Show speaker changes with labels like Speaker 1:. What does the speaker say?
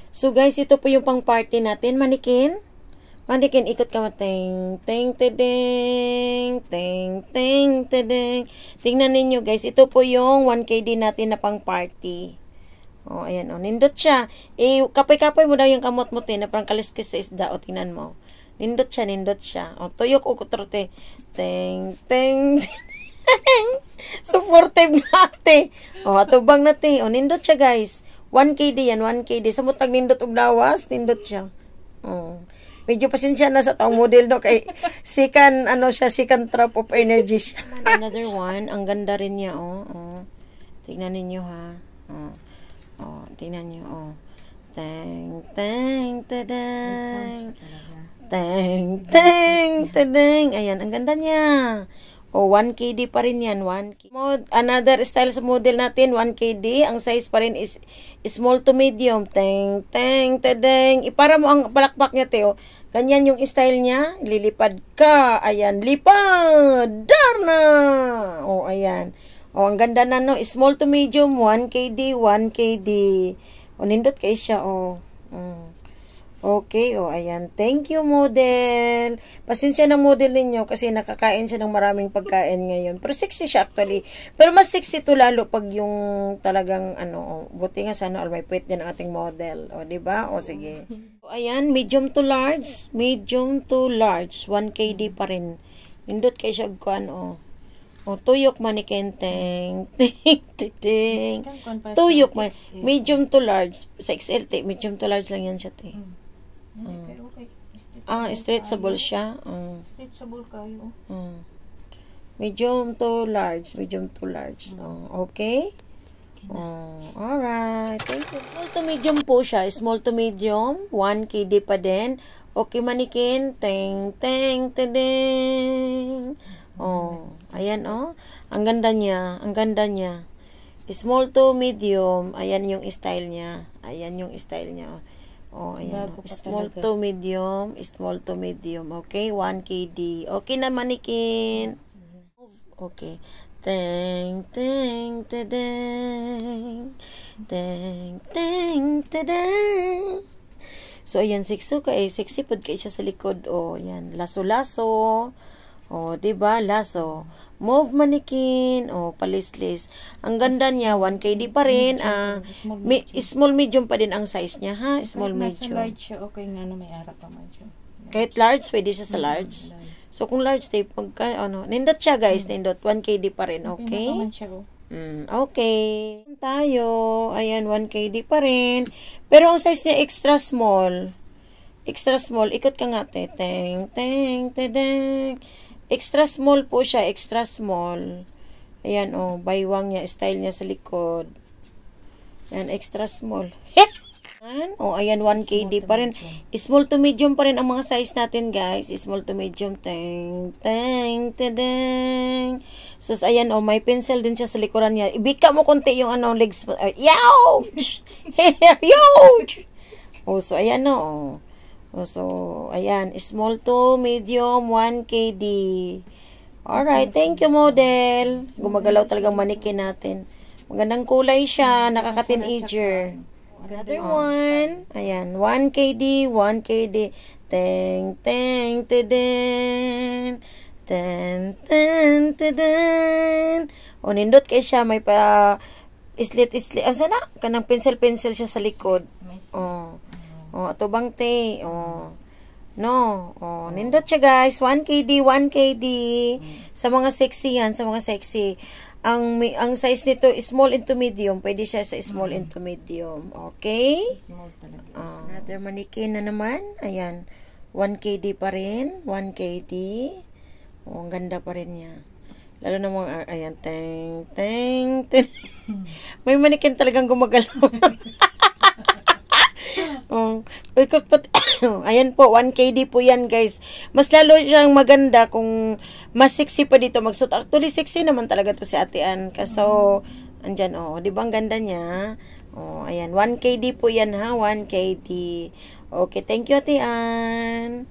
Speaker 1: So guys, ito po yung pang party natin. Manikin. Manikin, ikot ka mo. Ting, ting, tedeng. Ting, ting, tedeng. Tingnan ninyo guys. Ito po yung 1KD natin na pang party. O, ayan o. Nindot siya. Kapay-kapay mo daw yung kamot mo, na parang kaliskis sa isda. O, tingnan mo. Nindot siya, nindot siya. O, tuyok o kutrote. Ting, ting, ting. Supportive natin. O, atubang natin. O, nindot siya guys. 1KD yan, 1KD. Sa mutag nindot og lawas, nindot siya. Medyo pasensya na sa taong model, no? Kay sikan, sikan trap of energy siya. Another one. Ang ganda rin niya, Tingnan ninyo, ha. Tingnan nyo, Teng, teng, tadang. Teng, teng, tadang. Ayan, ang ganda niya. 1KD pa rin yan. 1KD. Another style sa model natin, 1KD. Ang size pa rin is small to medium. Teng, teng, tadeng. Ipara mo ang palakpak niya, Teo. Ganyan yung style niya. Lilipad ka. Ayan, lipad. Darna. Ayan. Ang ganda na, no. Small to medium, 1KD, 1KD. Nindot kayo siya, Okay, ayan. Thank you, model. Pasensya na model ninyo kasi nakakain siya ng maraming pagkain ngayon. Pero sexy siya actually. Pero mas sexy to lalo pag yung talagang, buti nga sana may puwet din ang ating model. Diba? Sige. Ayan, medium to large. Medium to large. 1KD pa rin. Nindot kayo siya, tuyok manikin. Teng, teng, teng. Tuyok man. Medium to large. Sa XL, medium to large lang yan siya, stretchable siya.
Speaker 2: Stretchable kayo.
Speaker 1: Medium to large. Medium to large. Okay? Alright. Thank you. Small to medium po siya. Small to medium. 1KD pa din. Okay, manikin. Teng, teng, tedeng. Ayan, Ang ganda niya. Ang ganda niya. Small to medium. Ayan yung style niya. Ayan yung style niya. Ayan. Small to medium. Small to medium. Okay, 1KD. Okay na, manikin. Okay. Teng, teng, tedeng. Teng, teng, tedeng. So, ayan, sexy pod kayo siya sa likod. Ayan, laso-laso. Diba? Laso. Move manikin. Palislis. Ang ganda niya. 1KD pa rin. Small medium pa din ang size niya, ha? Small medium.
Speaker 2: Large siya, okay nga na may ara pa medyo.
Speaker 1: Kahit large, pwede siya sa large. So, kung large, nindot siya, guys. Nindot. 1KD pa rin, okay? Okay. Tayo. Ayan, 1KD pa rin. Pero ang size niya extra small. Extra small. Ikot ka nga, Teng, teng, tedeng. Extra small po siya, extra small. Ayan, baywang niya, style niya sa likod. Ayan, extra small. Ayan, 1KD pa rin. Small to medium pa rin ang mga size natin, guys. Small to medium. Teng, teng, tedeng. So, ayan, may pencil din siya sa likuran niya. Ibika mo konti yung legs mo. Youch! Youch! So, ayan, So, ayan, small to medium, 1KD. Alright, thank you, model. Gumagalaw talagang manikin natin. Magandang kulay siya, nakaka-teenager. Another one. Ayan, 1KD, 1KD. Teng, teng, tedeng. Ten, ten, tedeng. Nindot kayo siya, may pa islit. Sana? Kanang pencil siya sa likod. Atubang te. Nindot siya, guys. 1KD, 1KD. Sa mga sexy yan, sa mga sexy. Ang size nito, small into medium. Pwede siya sa small into medium. Okay?
Speaker 2: Small talaga.
Speaker 1: Another manikin na naman. Ayan. 1KD pa rin. 1KD. Ang ganda pa rin niya. Lalo na mga, ayan. Teng, teng, teng. May manikin talagang gumagalaw. Ayan po, 1KD po yan, guys. Mas lalo siyang maganda kung mas sexy pa dito magsuot. Actually, sexy naman talaga to si Ate Ann. Kaso, andyan, di ba ang ganda niya? Ayan, 1KD po yan, ha? 1KD. Okay, thank you, Ate Ann.